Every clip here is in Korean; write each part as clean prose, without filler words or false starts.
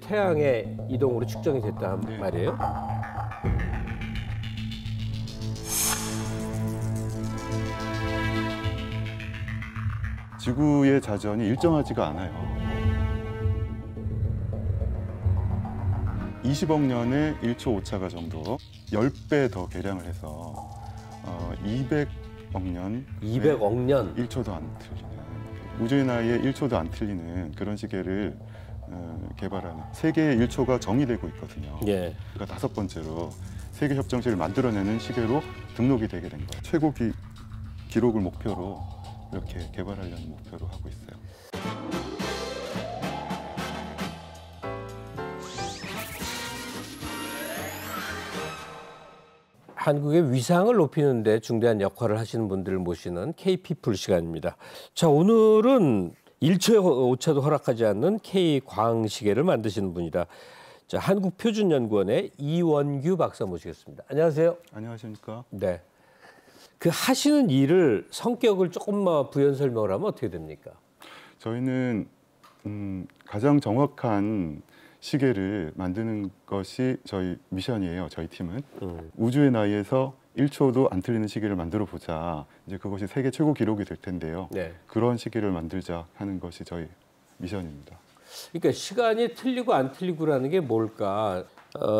태양의 이동으로 측정이 됐단 네. 말이에요. 지구의 자전이 일정하지가 않아요. 20억 년에 1초 오차가 정도 10배 더 계량을 해서 200억 년 200억 년 1초도 안 틀리는 우주의 나이에 1초도 안 틀리는 그런 시계를 개발하는 세계의 1초가 정의되고 있거든요. 예. 그러니까 5번째로 세계 협정체를 만들어내는 시계로 등록이 되게 된 거예요. 최고 기록을 목표로 이렇게 개발하려는 목표로 하고 있어요. 한국의 위상을 높이는 데 중대한 역할을 하시는 분들을 모시는 K-피플 시간입니다. 자, 오늘은 1초의 오차도 허락하지 않는 K-광시계를 만드시는 분이다. 자, 한국표준연구원의 이원규 박사 모시겠습니다. 안녕하세요. 안녕하십니까? 네. 그 하시는 일을 성격을 조금만 부연 설명을 하면 어떻게 됩니까? 저희는 가장 정확한 시계를 만드는 것이 저희 미션이에요. 저희 팀은 우주의 나이에서 1초도 안 틀리는 시계를 만들어 보자. 이제 그것이 세계 최고 기록이 될 텐데요. 네. 그런 시계를 만들자 하는 것이 저희 미션입니다. 그러니까 시간이 틀리고 안 틀리고라는 게 뭘까?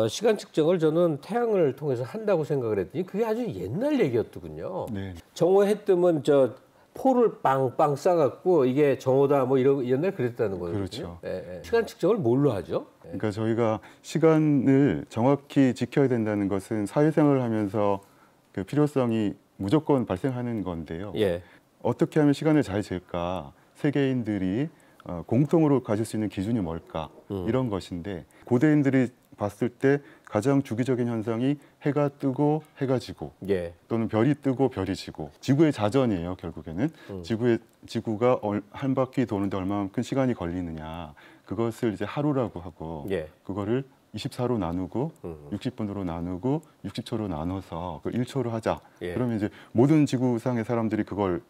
시간 측정을 저는 태양을 통해서 한다고 생각을 했더니 그게 아주 옛날 얘기였더군요. 네. 정오해 뜨면 저 포를 빵빵 싸갖고 이게 정오다 뭐 이런 옛날 그랬다는 거예요. 그렇죠. 예, 예. 시간 측정을 뭘로 하죠? 그러니까 저희가 시간을 정확히 지켜야 된다는 것은 사회생활을 하면서 그 필요성이 무조건 발생하는 건데요. 예. 어떻게 하면 시간을 잘 잴까? 세계인들이 공통으로 가질 수 있는 기준이 뭘까? 이런 것인데 고대인들이 봤을 때 가장 주기적인 현상이 해가 뜨고 해가 지고 예. 또는 별이 뜨고 별이 지고 지구의 자전이에요. 결국에는 지구가 한 바퀴 도는데 얼마만큼 시간이 걸리느냐 그것을 이제 하루라고 하고 예. 그거를 24로 나누고 60분으로 나누고 60초로 나눠서 그 1초로 하자. 예. 그러면 이제 모든 지구상의 사람들이 그걸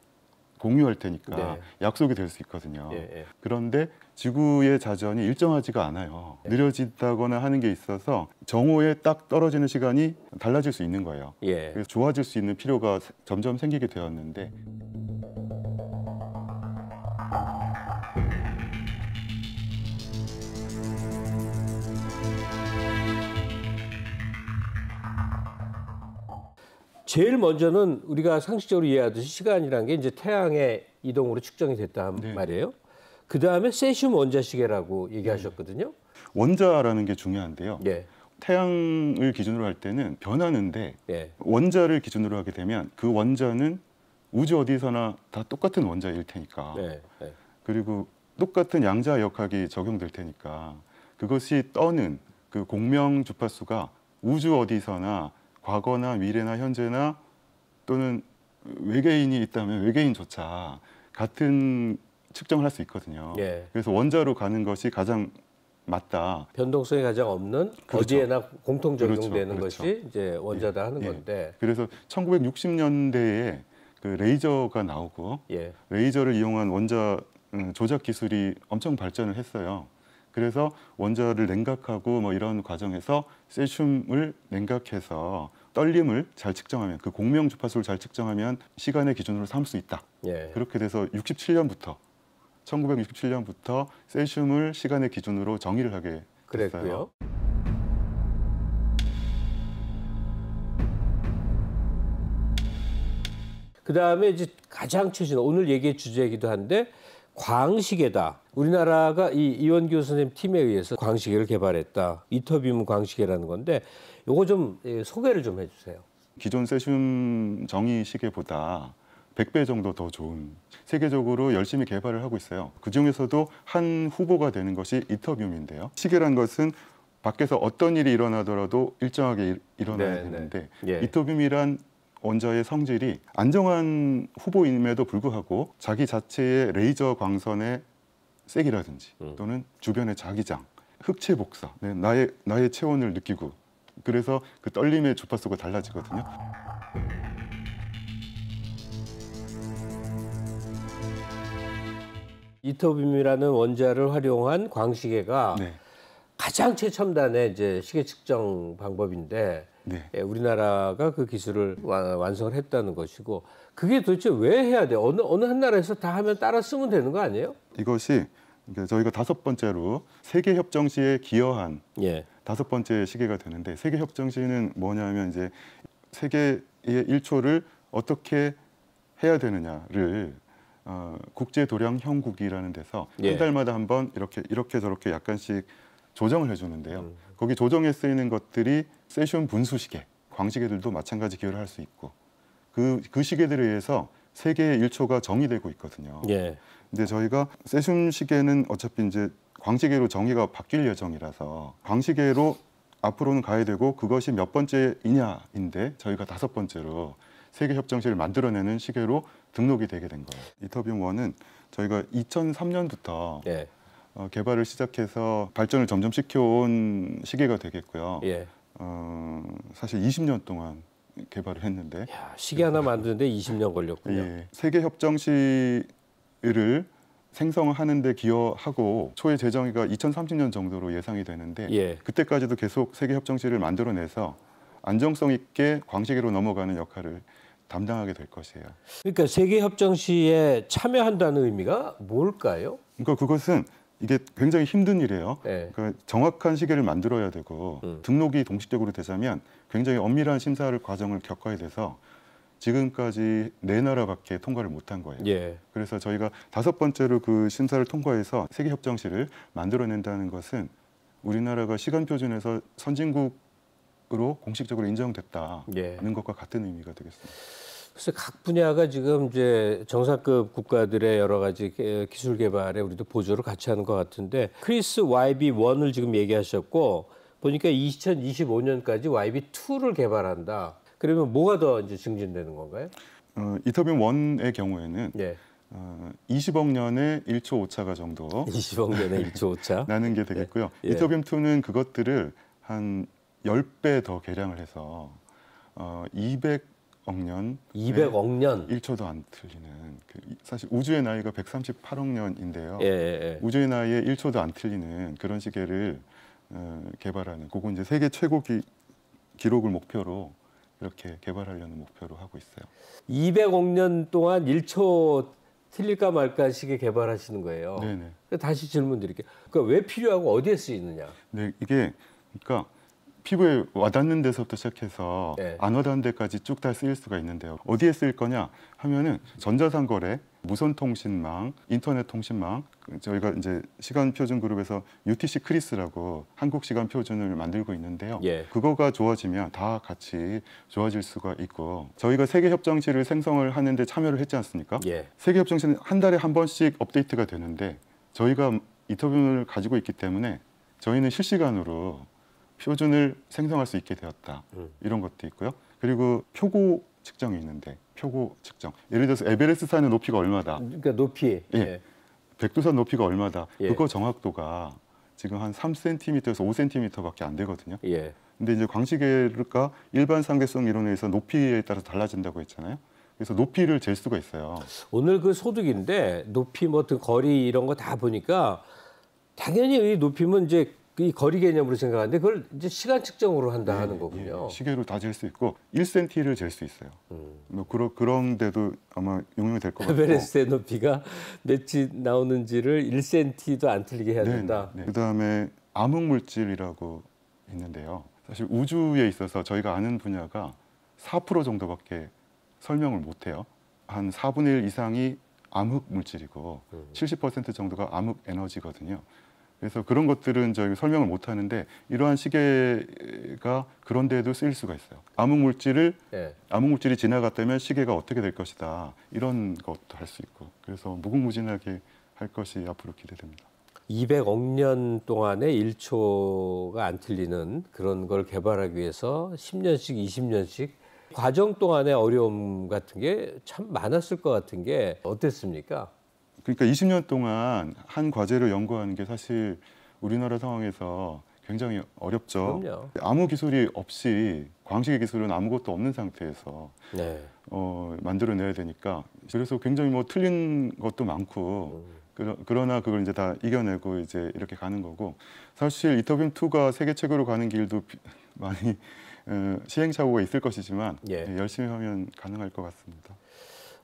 공유할 테니까 네. 약속이 될 수 있거든요. 예, 예. 그런데 지구의 자전이 일정하지가 않아요. 느려진다거나 하는 게 있어서 정오에 딱 떨어지는 시간이 달라질 수 있는 거예요. 예. 그래서 좋아질 수 있는 필요가 점점 생기게 되었는데 제일 먼저는 우리가 상식적으로 이해하듯이 시간이라는 게 이제 태양의 이동으로 측정이 됐단 네. 말이에요. 그 다음에 세슘 원자시계라고 얘기하셨거든요. 원자라는 게 중요한데요. 예. 태양을 기준으로 할 때는 변하는데 예. 원자를 기준으로 하게 되면 그 원자는 우주 어디서나 다 똑같은 원자일 테니까 예. 예. 그리고 똑같은 양자 역학이 적용될 테니까 그것이 떠는 그 공명 주파수가 우주 어디서나 과거나 미래나 현재나 또는 외계인이 있다면 외계인조차 같은 측정을 할 수 있거든요. 예. 그래서 원자로 가는 것이 가장 맞다. 변동성이 가장 없는 그렇죠. 어디에나 공통 적용되는 그렇죠. 것이 이제 원자다 하는 예. 건데. 그래서 1960년대에 그 레이저가 나오고 예. 레이저를 이용한 원자 조작 기술이 엄청 발전을 했어요. 그래서 원자를 냉각하고 뭐 이런 과정에서 세슘을 냉각해서 떨림을 잘 측정하면 그 공명 주파수를 잘 측정하면 시간의 기준으로 삼을 수 있다. 예. 그렇게 돼서 1967년부터 세슘을 시간의 기준으로 정의를 하게 됐어요. 그랬고요. 그 다음에 이제 가장 최신 오늘 얘기의 주제이기도 한데 광시계다. 우리나라가 이 이원규 선생님 팀에 의해서 광시계를 개발했다. 이터비움 광시계라는 건데 요거 좀 소개를 좀 해주세요. 기존 세슘 정의 시계보다 100배 정도 더 좋은 세계적으로 열심히 개발을 하고 있어요. 그중에서도 한 후보가 되는 것이 이터비움인데요. 시계란 것은 밖에서 어떤 일이 일어나더라도 일정하게 일어나야 되는데 예. 이터비움이란 원자의 성질이 안정한 후보임에도 불구하고 자기 자체의 레이저 광선의 세기라든지 또는 주변의 자기장, 흑체 복사, 나의 체온을 느끼고 그래서 그 떨림의 주파수가 달라지거든요. 이터비움이라는 원자를 활용한 광시계가 네. 가장 최첨단의 이제 시계 측정 방법인데 네. 예, 우리나라가 그 기술을 완성을 했다는 것이고 그게 도대체 왜 해야 돼? 어느 한 나라에서 다 하면 따라 쓰면 되는 거 아니에요? 이것이 그러니까 저희가 5번째로 세계 협정 시에 기여한 예. 5번째 시계가 되는데 세계 협정 시는 뭐냐면 이제 세계의 1초를 어떻게 해야 되느냐를 국제 도량 형국이라는 데서 예. 한 달마다 한번 이렇게 저렇게 약간씩 조정을 해주는데요. 거기 조정에 쓰이는 것들이 세슘 분수 시계, 광시계들도 마찬가지 기여를 할 수 있고 그 시계들에 의해서 세계의 1초가 정의되고 있거든요. 예. 근데 저희가 세슘 시계는 어차피 이제 광시계로 정의가 바뀔 예정이라서 광시계로 앞으로는 가야 되고 그것이 몇 번째이냐인데 저희가 5번째로 세계 협정시를 만들어내는 시계로 등록이 되게 된 거예요. 이터비움 1은 저희가 2003년부터 예. 개발을 시작해서 발전을 점점 시켜온 시계가 되겠고요. 예. 사실 20년 동안 개발을 했는데 야, 시계 하나 만드는데 20년 걸렸군요. 예, 세계 협정시를 생성하는 데 기여하고 초의 재정의가 2030년 정도로 예상이 되는데 예. 그때까지도 계속 세계 협정시를 만들어내서 안정성 있게 광시계로 넘어가는 역할을 담당하게 될 것이에요. 그러니까 세계 협정 시에 참여한다는 의미가 뭘까요? 그러니까 그것은 이게 굉장히 힘든 일이에요. 예. 그러니까 정확한 시계를 만들어야 되고 등록이 동식적으로 되자면 굉장히 엄밀한 심사를 과정을 겪어야 돼서 지금까지 4나라밖에 통과를 못한 거예요. 예. 그래서 저희가 5번째로 그 심사를 통과해서 세계 협정시를 만들어낸다는 것은 우리나라가 시간 표준에서 선진국으로 공식적으로 인정됐다는 예. 것과 같은 의미가 되겠습니다. 그래서 각 분야가 지금 이제 정상급 국가들의 여러 가지 기술 개발에 우리도 보조를 같이 하는 것 같은데 크리스 YB1을 지금 얘기하셨고 보니까 2025년까지 YB2를 개발한다. 그러면 뭐가 더 이제 증진되는 건가요? 이터비움 1의 경우에는 예. 20억 년에 1초 오차가 정도 20억 년에 1초 오차. 나는 게 되겠고요. 예. 이터비움 2는 그것들을 한 10배 더 개량을 해서 200억 년 200억 년. 1초도 안 틀리는 사실 우주의 나이가 138억 년인데요. 예, 예. 우주의 나이에 1초도 안 틀리는 그런 시계를 개발하는 그거 이제 세계 최고 기록을 목표로 이렇게 개발하려는 목표로 하고 있어요. 200억 년 동안 1초 틀릴까 말까 시계 개발하시는 거예요. 네네. 다시 질문 드릴게요. 그러니까 왜 필요하고 어디에 쓰이느냐? 네, 이게 그러니까 피부에 와닿는 데서부터 시작해서 네. 안 와닿는 데까지 쭉 다 쓰일 수가 있는데요. 어디에 쓰일 거냐 하면은 전자상거래, 무선통신망, 인터넷 통신망, 저희가 이제 시간 표준 그룹에서 UTC 크리스라고 한국 시간 표준을 만들고 있는데요. 예. 그거가 좋아지면 다 같이 좋아질 수가 있고 저희가 세계 협정시를 생성을 하는데 참여를 했지 않습니까? 예. 세계 협정시는 한 달에 한 번씩 업데이트가 되는데 저희가 이터뷰를 가지고 있기 때문에 저희는 실시간으로 표준을 생성할 수 있게 되었다. 이런 것도 있고요. 그리고 표고 측정이 있는데 표고 측정. 예를 들어서 에베레스트 산의 높이가 얼마다. 그러니까 높이. 예. 백두산 높이가 얼마다. 예. 그거 정확도가 지금 한 3cm에서 5cm밖에 안 되거든요. 예. 근데 이제 광시계가 일반 상대성 이론에 의해서 높이에 따라서 달라진다고 했잖아요. 그래서 높이를 잴 수가 있어요. 오늘 그 소득인데 높이 뭐 거리 이런 거 다 보니까 당연히 이 높이면 이제 이 거리 개념으로 생각하는데 그걸 이제 시간 측정으로 한다 하는 거군요. 시계로 다 잴 수 있고 1cm를 잴 수 있어요. 뭐 그런데도 아마 용용이 될 것 같고. 에베레스트의 높이가 몇이 나오는지를 1cm도 안 틀리게 해야 된다. 네. 그다음에 암흑 물질이라고 있는데요. 사실 우주에 있어서 저희가 아는 분야가 4% 정도밖에 설명을 못 해요. 한 4분의 1 이상이 암흑 물질이고 70% 정도가 암흑 에너지거든요. 그래서 그런 것들은 저희가 설명을 못 하는데 이러한 시계가 그런 데에도 쓰일 수가 있어요. 암흑 물질이 지나갔다면 시계가 어떻게 될 것이다. 이런 것도 할 수 있고. 그래서 무궁무진하게 할 것이 앞으로 기대됩니다. 200억 년 동안에 1초가 안 틀리는 그런 걸 개발하기 위해서 10년씩 20년씩 과정 동안의 어려움 같은 게 참 많았을 것 같은 게 어땠습니까? 그러니까 20년 동안 한 과제를 연구하는 게 사실 우리나라 상황에서 굉장히 어렵죠. 그럼요. 아무 기술이 없이 광시계 기술은 아무것도 없는 상태에서 네. 만들어내야 되니까 그래서 굉장히 뭐 틀린 것도 많고 그러나 그걸 이제 다 이겨내고 이제 이렇게 가는 거고 사실 이터빔 2가 세계 최고로 가는 길도 많이 시행착오가 있을 것이지만 예. 네, 열심히 하면 가능할 것 같습니다.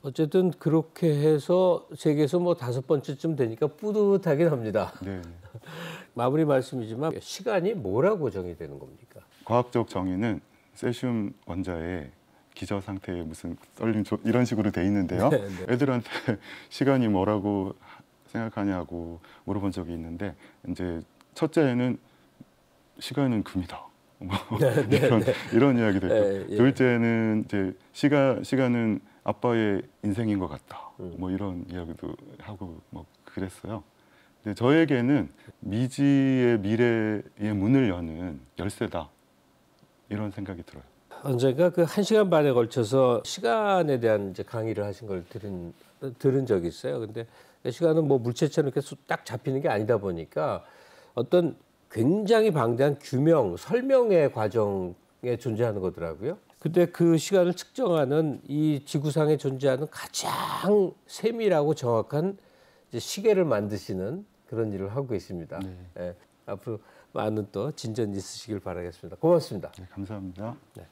어쨌든 그렇게 해서 세계에서 뭐 5번째쯤 되니까 뿌듯하긴 합니다. 네. 마무리 말씀이지만 시간이 뭐라고 정의되는 겁니까? 과학적 정의는 세슘 원자의 기저 상태에 무슨 썰림 이런 식으로 돼 있는데요. 네, 네. 애들한테 시간이 뭐라고 생각하냐고 물어본 적이 있는데 이제 첫째는 시간은 금이다. 뭐 네, 네, 이런 이야기도 있고 네, 예. 둘째는 이제 시간은 아빠의 인생인 것 같다. 뭐 이런 이야기도 하고 뭐 그랬어요. 근데 저에게는 미지의 미래의 문을 여는 열쇠다. 이런 생각이 들어요. 언젠가 그 1시간 반에 걸쳐서 시간에 대한 이제 강의를 하신 걸 들은 적이 있어요. 근데 시간은 뭐 물체처럼 이렇게 딱 잡히는 게 아니다 보니까 어떤 굉장히 방대한 규명, 설명의 과정에 존재하는 거더라고요. 근데 그 시간을 측정하는 이 지구상에 존재하는 가장 세밀하고 정확한 이제 시계를 만드시는 그런 일을 하고 계십니다. 네. 예, 앞으로 많은 또 진전 있으시길 바라겠습니다. 고맙습니다. 네, 감사합니다. 네.